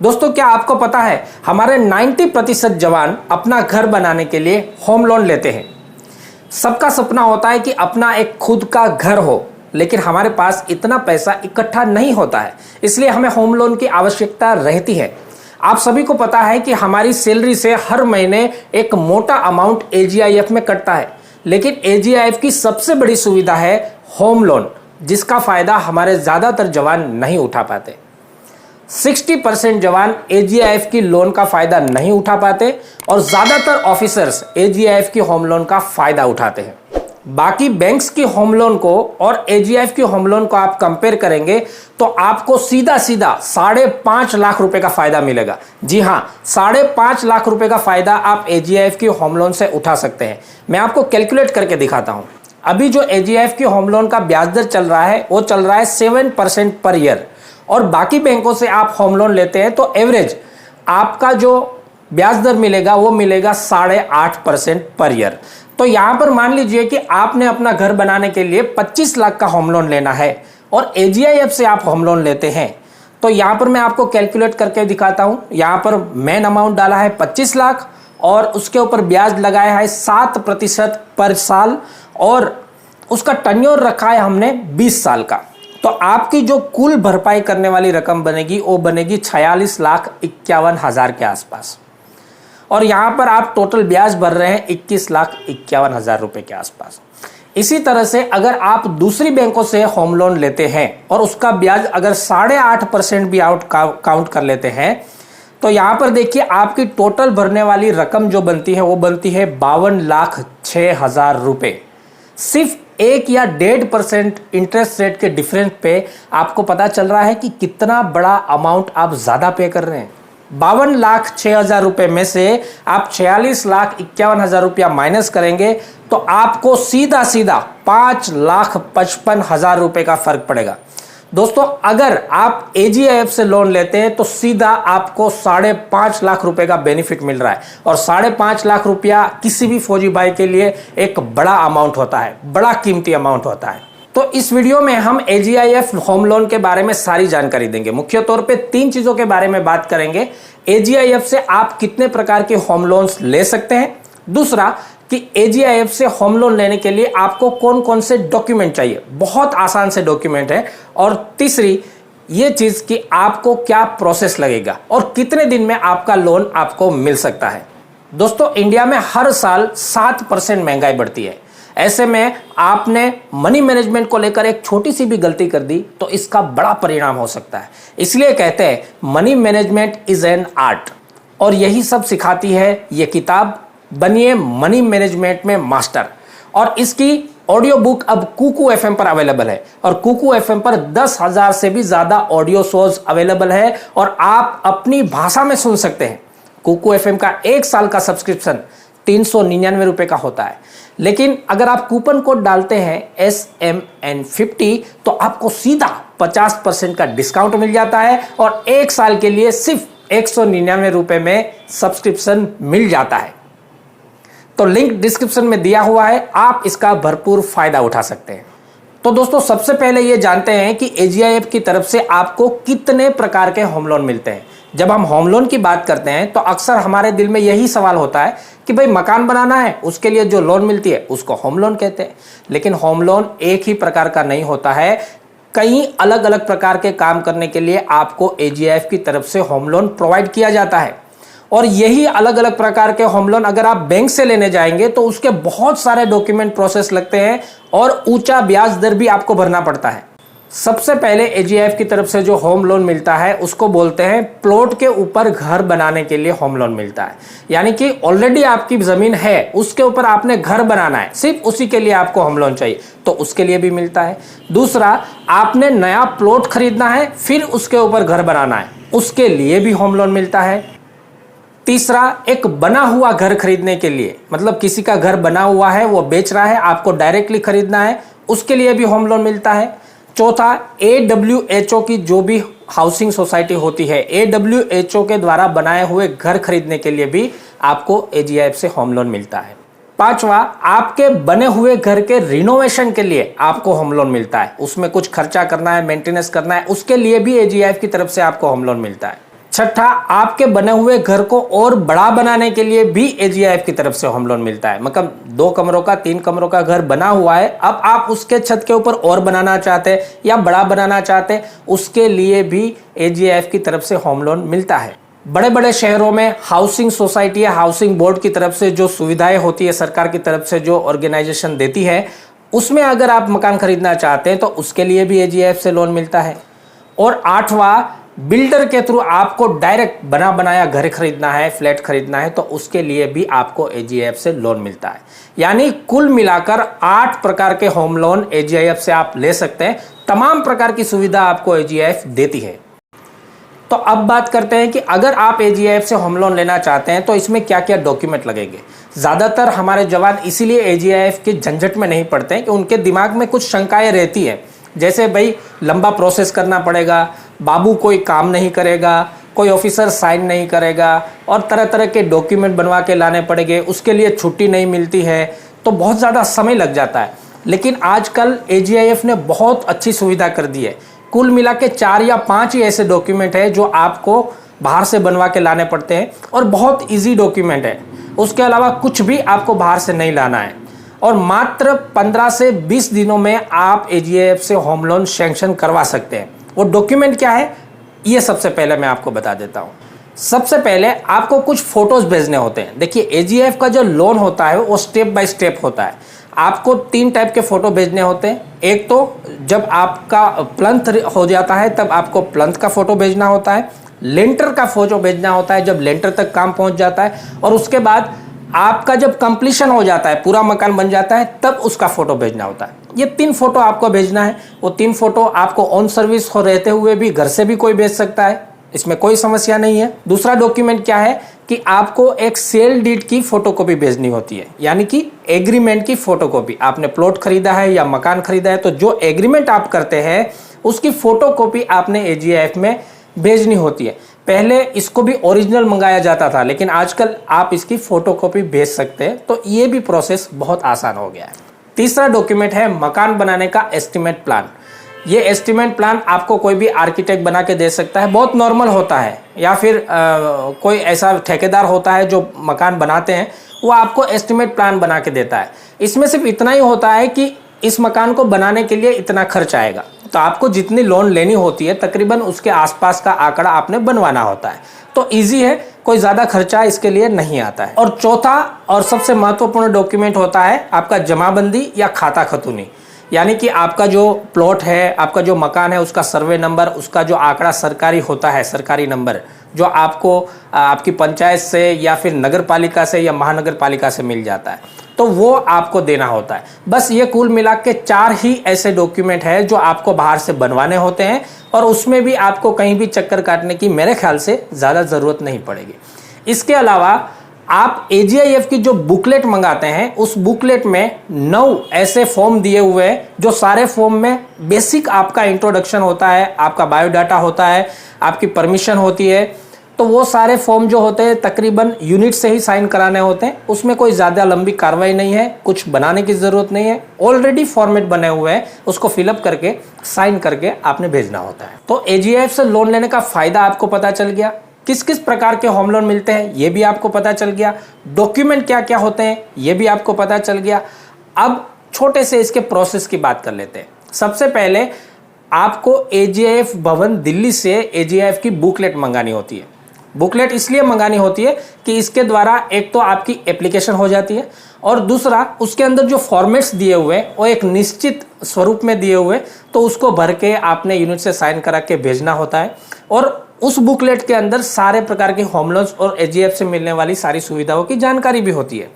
दोस्तों, क्या आपको पता है हमारे 90% जवान अपना घर बनाने के लिए होम लोन लेते हैं। सबका सपना होता है कि अपना एक खुद का घर हो, लेकिन हमारे पास इतना पैसा इकट्ठा नहीं होता है, इसलिए हमें होम लोन की आवश्यकता रहती है। आप सभी को पता है कि हमारी सैलरी से हर महीने एक मोटा अमाउंट एजीआईएफ में कटता है, लेकिन एजीआईएफ की सबसे बड़ी सुविधा है होम लोन, जिसका फायदा हमारे ज्यादातर जवान नहीं उठा पाते। 60% जवान एजीआईएफ की लोन का फायदा नहीं उठा पाते और ज्यादातर ऑफिसर्स एजीआईएफ की होम लोन का फायदा उठाते हैं। बाकी बैंक्स की होम लोन को और एजीआईएफ की होम लोन को आप कंपेयर करेंगे तो आपको सीधा सीधा 5.5 लाख रुपए का फायदा मिलेगा। जी हां, 5.5 लाख रुपए का फायदा आप एजीआईएफ की होम लोन से उठा सकते हैं। मैं आपको कैलकुलेट करके दिखाता हूं। अभी जो एजीआईएफ की होम लोन का ब्याज दर चल रहा है वो चल रहा है 7% पर ईयर, और बाकी बैंकों से आप होम लोन लेते हैं तो एवरेज आपका जो ब्याज दर मिलेगा वो मिलेगा 8.5% पर ईयर। तो यहां पर मान लीजिए कि आपने अपना घर बनाने के लिए 25 लाख का होम लोन लेना है और एजीआईएफ से आप होम लोन लेते हैं, तो यहां पर मैं आपको कैलकुलेट करके दिखाता हूं। यहां पर मेन अमाउंट डाला है 25 लाख और उसके ऊपर ब्याज लगाया है 7% पर साल और उसका टन्योर रखा है हमने 20 साल का। तो आपकी जो कुल भरपाई करने वाली रकम बनेगी वो बनेगी 46,51,000 के आसपास, और यहां पर आप टोटल ब्याज भर रहे हैं 21,51,000 रुपए के आसपास। इसी तरह से अगर आप दूसरी बैंकों से होम लोन लेते हैं और उसका ब्याज अगर 8.5% भी काउंट कर लेते हैं, तो यहां पर देखिए आपकी टोटल भरने वाली रकम जो बनती है वो बनती है 52,06,000 रुपए। सिर्फ 1 या 1.5% इंटरेस्ट रेट के डिफरेंस पे आपको पता चल रहा है कि कितना बड़ा अमाउंट आप ज्यादा पे कर रहे हैं। 52,06,000 रुपए में से आप 46,51,000 रुपया माइनस करेंगे तो आपको सीधा सीधा 5,55,000 रुपए का फर्क पड़ेगा। दोस्तों, अगर आप एजीआईएफ से लोन लेते हैं तो सीधा आपको 5.5 लाख रुपए का बेनिफिट मिल रहा है, और 5.5 लाख रुपया किसी भी फौजी भाई के लिए एक बड़ा अमाउंट होता है, बड़ा कीमती अमाउंट होता है। तो इस वीडियो में हम एजीआईएफ होम लोन के बारे में सारी जानकारी देंगे। मुख्य तौर पे 3 चीजों के बारे में बात करेंगे। एजीआईएफ से आप कितने प्रकार के होम लोन्स ले सकते हैं, दूसरा कि एजीआईएफ से होम लोन लेने के लिए आपको कौन कौन से डॉक्यूमेंट चाहिए, बहुत आसान से डॉक्यूमेंट है, और तीसरी ये चीज कि आपको क्या प्रोसेस लगेगा और कितने दिन में आपका लोन आपको मिल सकता है। दोस्तों, इंडिया में हर साल 7% महंगाई बढ़ती है। ऐसे में आपने मनी मैनेजमेंट को लेकर एक छोटी सी भी गलती कर दी तो इसका बड़ा परिणाम हो सकता है। इसलिए कहते हैं money management is an art, और यही सब सिखाती है ये किताब बनिए मनी मैनेजमेंट में मास्टर। और इसकी ऑडियो बुक अब कुकू एफएम पर अवेलेबल है, और कुकू एफएम पर 10,000 से भी ज्यादा ऑडियो शोज अवेलेबल है और आप अपनी भाषा में सुन सकते हैं। कुकू एफएम का 1 साल का सब्सक्रिप्शन 399 रुपए का होता है, लेकिन अगर आप कूपन कोड डालते हैं SMN50 तो आपको सीधा 50% का डिस्काउंट मिल जाता है और 1 साल के लिए सिर्फ 199 रुपए में सब्सक्रिप्शन मिल जाता है। तो लिंक डिस्क्रिप्शन में दिया हुआ है, आप इसका भरपूर फायदा उठा सकते हैं। तो दोस्तों, सबसे पहले ये जानते हैं कि एजीआईएफ की तरफ से आपको कितने प्रकार के होम लोन मिलते हैं। जब हम होम लोन की बात करते हैं तो अक्सर हमारे दिल में यही सवाल होता है कि भाई मकान बनाना है, उसके लिए जो लोन मिलती है उसको होम लोन कहते हैं। लेकिन होम लोन एक ही प्रकार का नहीं होता है, कई अलग अलग प्रकार के काम करने के लिए आपको एजीआईएफ की तरफ से होम लोन प्रोवाइड किया जाता है। और यही अलग अलग प्रकार के होम लोन अगर आप बैंक से लेने जाएंगे तो उसके बहुत सारे डॉक्यूमेंट प्रोसेस लगते हैं और ऊंचा ब्याज दर भी आपको भरना पड़ता है। सबसे पहले एजीआईएफ की तरफ से जो होम लोन मिलता है उसको बोलते हैं प्लॉट के ऊपर घर बनाने के लिए होम लोन मिलता है। यानी कि ऑलरेडी आपकी जमीन है, उसके ऊपर आपने घर बनाना है, सिर्फ उसी के लिए आपको होम लोन चाहिए तो उसके लिए भी मिलता है। दूसरा, आपने नया प्लॉट खरीदना है फिर उसके ऊपर घर बनाना है, उसके लिए भी होम लोन मिलता है। तीसरा, एक बना हुआ घर खरीदने के लिए, मतलब किसी का घर बना हुआ है वो बेच रहा है, आपको डायरेक्टली खरीदना है, उसके लिए भी होम लोन मिलता है। चौथा, AWHO की जो भी हाउसिंग सोसाइटी होती है, AWHO के द्वारा बनाए हुए घर खरीदने के लिए भी आपको एजीआईएफ से होम लोन मिलता है। पांचवा, आपके बने हुए घर के रिनोवेशन के लिए आपको होम लोन मिलता है, उसमें कुछ खर्चा करना है, मेंटेनेंस करना है, उसके लिए भी एजीआईएफ की तरफ से आपको होम लोन मिलता है। छठा, आपके बने हुए घर को और बड़ा बनाने के लिए भी एजीआईएफ की तरफ से होम लोन मिलता है। मतलब 2 कमरों का 3 कमरों का घर बना हुआ है, अब आप उसके छत के ऊपर और बनाना चाहते हैं या बड़ा बनाना चाहते हैं, उसके लिए भी एजीआईएफ की तरफ से होम लोन मिलता है। बड़े बड़े शहरों में हाउसिंग सोसाइटी या हाउसिंग बोर्ड की तरफ से जो सुविधाएं होती है, सरकार की तरफ से जो ऑर्गेनाइजेशन देती है, उसमें अगर आप मकान खरीदना चाहते हैं तो उसके लिए भी एजीआईएफ से लोन मिलता है। और 8वां, बिल्डर के थ्रू आपको डायरेक्ट बना बनाया घर खरीदना है, फ्लैट खरीदना है, तो उसके लिए भी आपको एजीआईएफ से लोन मिलता है। यानी कुल मिलाकर 8 प्रकार के होम लोन एजीआईएफ से आप ले सकते हैं। तमाम प्रकार की सुविधा आपको एजीआईएफ देती है। तो अब बात करते हैं कि अगर आप एजीआईएफ से होम लोन लेना चाहते हैं तो इसमें क्या क्या डॉक्यूमेंट लगेंगे। ज़्यादातर हमारे जवान इसीलिए एजीआईएफ के झंझट में नहीं पड़ते हैं कि उनके दिमाग में कुछ शंकाएं रहती है, जैसे भाई लंबा प्रोसेस करना पड़ेगा, बाबू कोई काम नहीं करेगा, कोई ऑफिसर साइन नहीं करेगा, और तरह तरह के डॉक्यूमेंट बनवा के लाने पड़ेंगे, उसके लिए छुट्टी नहीं मिलती है, तो बहुत ज़्यादा समय लग जाता है। लेकिन आजकल एजीआईएफ ने बहुत अच्छी सुविधा कर दी है। कुल मिला के 4 या 5 ही ऐसे डॉक्यूमेंट है जो आपको बाहर से बनवा के लाने पड़ते हैं, और बहुत ईजी डॉक्यूमेंट है। उसके अलावा कुछ भी आपको बाहर से नहीं लाना है, और मात्र 15 से 20 दिनों में आप एजीआईएफ से होम लोन सैंक्शन करवा सकते हैं। वो डॉक्यूमेंट क्या है, ये सबसे पहले मैं आपको बता देता हूँ। सबसे पहले आपको कुछ फोटोज भेजने होते हैं। देखिए, एजीआईएफ का जो लोन होता है वो स्टेप बाय स्टेप होता है। आपको 3 टाइप के फोटो भेजने होते हैं। एक तो जब आपका प्लंथ हो जाता है तब आपको प्लंथ का फोटो भेजना होता है, लेंटर का फोटो भेजना होता है जब लेंटर तक काम पहुंच जाता है, और उसके बाद आपका जब कंप्लीशन हो जाता है, पूरा मकान बन जाता है, तब उसका फोटो भेजना होता है। ये 3 फोटो आपको भेजना है। वो 3 फोटो आपको ऑन सर्विस हो रहते हुए भी घर से भी कोई भेज सकता है, इसमें कोई समस्या नहीं है। दूसरा डॉक्यूमेंट क्या है कि आपको एक सेल डीड की फोटोकॉपी भेजनी होती है, यानी कि एग्रीमेंट की फोटोकॉपी। आपने प्लॉट खरीदा है या मकान खरीदा है तो जो एग्रीमेंट आप करते हैं उसकी फोटोकॉपी आपने एजीआईएफ में भेजनी होती है। पहले इसको भी ओरिजिनल मंगाया जाता था, लेकिन आजकल आप इसकी फोटोकॉपी भेज सकते हैं, तो ये भी प्रोसेस बहुत आसान हो गया है। तीसरा डॉक्यूमेंट है मकान बनाने का एस्टीमेट प्लान। ये एस्टीमेट प्लान आपको कोई भी आर्किटेक्ट बना के दे सकता है, बहुत नॉर्मल होता है, या फिर कोई ऐसा ठेकेदार होता है जो मकान बनाते हैं, वो आपको एस्टीमेट प्लान बना के देता है। इसमें सिर्फ इतना ही होता है कि इस मकान को बनाने के लिए इतना खर्च आएगा, तो आपको जितनी लोन लेनी होती है तकरीबन उसके आसपास का आंकड़ा आपने बनवाना होता है। तो इजी है, कोई ज़्यादा खर्चा इसके लिए नहीं आता है। और चौथा और सबसे महत्वपूर्ण डॉक्यूमेंट होता है आपका जमाबंदी या खाता खतूनी, यानी कि आपका जो प्लॉट है, आपका जो मकान है, उसका सर्वे नंबर, उसका जो आंकड़ा सरकारी होता है, सरकारी नंबर, जो आपको आपकी पंचायत से या फिर नगर पालिका से या महानगर पालिका से मिल जाता है, तो वो आपको देना होता है। बस ये कुल मिला के 4 ही ऐसे डॉक्यूमेंट है जो आपको बाहर से बनवाने होते हैं, और उसमें भी आपको कहीं भी चक्कर काटने की मेरे ख्याल से ज़्यादा ज़रूरत नहीं पड़ेगी। इसके अलावा आप एजीआईएफ की जो बुकलेट मंगाते हैं, उस बुकलेट में 9 ऐसे फॉर्म दिए हुए हैं, जो सारे फॉर्म में बेसिक आपका इंट्रोडक्शन होता है, आपका बायोडाटा होता है, आपकी परमिशन होती है। तो वो सारे फॉर्म जो होते हैं तकरीबन यूनिट से ही साइन कराने होते हैं, उसमें कोई ज़्यादा लंबी कार्रवाई नहीं है, कुछ बनाने की ज़रूरत नहीं है, ऑलरेडी फॉर्मेट बने हुए हैं, उसको फिलअप करके साइन करके आपने भेजना होता है। तो एजीआईएफ से लोन लेने का फ़ायदा आपको पता चल गया, किस किस प्रकार के होम लोन मिलते हैं ये भी आपको पता चल गया, डॉक्यूमेंट क्या क्या होते हैं ये भी आपको पता चल गया। अब छोटे से इसके प्रोसेस की बात कर लेते हैं। सबसे पहले आपको एजीआईएफ भवन दिल्ली से एजीआईएफ की बुकलेट मंगानी होती है। बुकलेट इसलिए मंगानी होती है कि इसके द्वारा एक तो आपकी एप्लीकेशन हो जाती है, और दूसरा उसके अंदर जो फॉर्मेट्स दिए हुए हैं वो एक निश्चित स्वरूप में दिए हुए, तो उसको भर के आपने यूनिट से साइन करा के भेजना होता है। और उस बुकलेट के अंदर सारे प्रकार के होम लोन्स और एजीआईएफ से मिलने वाली सारी सुविधाओं की जानकारी भी होती है।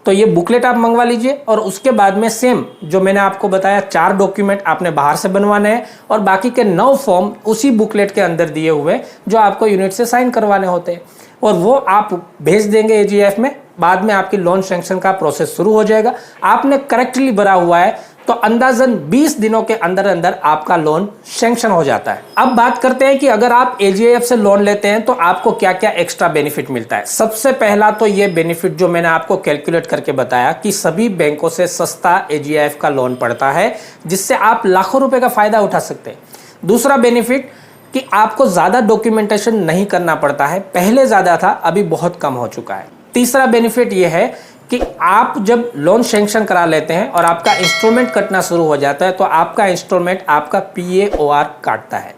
तो ये बुकलेट आप मंगवा लीजिए, और उसके बाद में सेम जो मैंने आपको बताया 4 डॉक्यूमेंट आपने बाहर से बनवाने हैं, और बाकी के 9 फॉर्म उसी बुकलेट के अंदर दिए हुए जो आपको यूनिट से साइन करवाने होते हैं, और वो आप भेज देंगे एजीआईएफ में। बाद में आपकी लोन सैंक्शन का प्रोसेस शुरू हो जाएगा। आपने करेक्टली भरा हुआ है तो अंदाजन 20 दिनों के अंदर अंदर आपका लोन सैंक्शन हो जाता है। अब बात करते हैं कि अगर आप एजीआईएफ से लोन लेते हैं तो आपको क्या क्या एक्स्ट्रा बेनिफिट मिलता है। सबसे पहला तो ये बेनिफिट जो मैंने आपको कैलकुलेट करके बताया कि सभी बैंकों से सस्ता एजीआईएफ का लोन पड़ता है, जिससे आप लाखों रुपए का फायदा उठा सकते हैं। दूसरा बेनिफिट, कि आपको ज़्यादा डॉक्यूमेंटेशन नहीं करना पड़ता है। पहले ज़्यादा था, अभी बहुत कम हो चुका है। तीसरा बेनिफिट ये है कि आप जब लोन सैंक्शन करा लेते हैं और आपका इंस्टॉलमेंट कटना शुरू हो जाता है तो आपका इंस्टॉलमेंट आपका PAOR काटता है।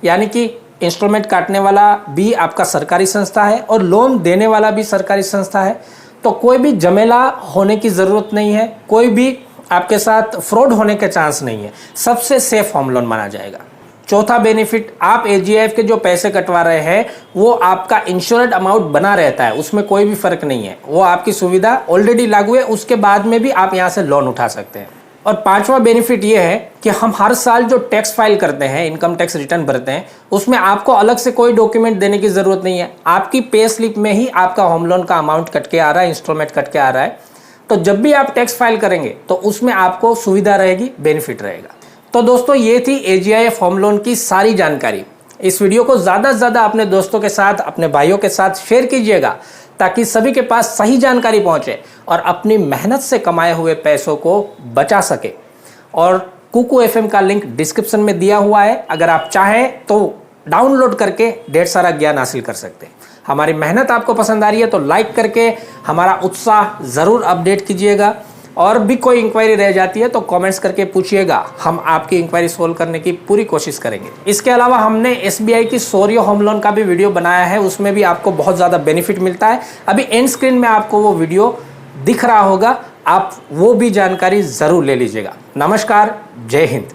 यानी कि इंस्टॉलमेंट काटने वाला भी आपका सरकारी संस्था है और लोन देने वाला भी सरकारी संस्था है। तो कोई भी झमेला होने की ज़रूरत नहीं है, कोई भी आपके साथ फ्रॉड होने के चांस नहीं है। सबसे सेफ होम लोन माना जाएगा। चौथा बेनिफिट, आप AGIF के जो पैसे कटवा रहे हैं वो आपका इंश्योर्ड अमाउंट बना रहता है, उसमें कोई भी फर्क नहीं है। वो आपकी सुविधा ऑलरेडी लागू है, उसके बाद में भी आप यहाँ से लोन उठा सकते हैं। और पांचवा बेनिफिट ये है कि हम हर साल जो टैक्स फाइल करते हैं, इनकम टैक्स रिटर्न भरते हैं, उसमें आपको अलग से कोई डॉक्यूमेंट देने की ज़रूरत नहीं है। आपकी पे स्लिप में ही आपका होम लोन का अमाउंट कट के आ रहा है, इंस्टॉलमेंट कट के आ रहा है। तो जब भी आप टैक्स फाइल करेंगे तो उसमें आपको सुविधा रहेगी, बेनिफिट रहेगा। तो दोस्तों, ये थी AGIF होम लोन की सारी जानकारी। इस वीडियो को ज़्यादा से ज़्यादा अपने दोस्तों के साथ, अपने भाइयों के साथ शेयर कीजिएगा ताकि सभी के पास सही जानकारी पहुंचे और अपनी मेहनत से कमाए हुए पैसों को बचा सके। और कुकू FM का लिंक डिस्क्रिप्शन में दिया हुआ है, अगर आप चाहें तो डाउनलोड करके ढेर सारा ज्ञान हासिल कर सकते हैं। हमारी मेहनत आपको पसंद आ रही है तो लाइक करके हमारा उत्साह ज़रूर अपडेट कीजिएगा। और भी कोई इंक्वायरी रह जाती है तो कमेंट्स करके पूछिएगा, हम आपकी इंक्वायरी सोल्व करने की पूरी कोशिश करेंगे। इसके अलावा हमने SBI की सौर्य होम लोन का भी वीडियो बनाया है, उसमें भी आपको बहुत ज़्यादा बेनिफिट मिलता है। अभी एंड स्क्रीन में आपको वो वीडियो दिख रहा होगा, आप वो भी जानकारी ज़रूर ले लीजिएगा। नमस्कार, जय हिंद।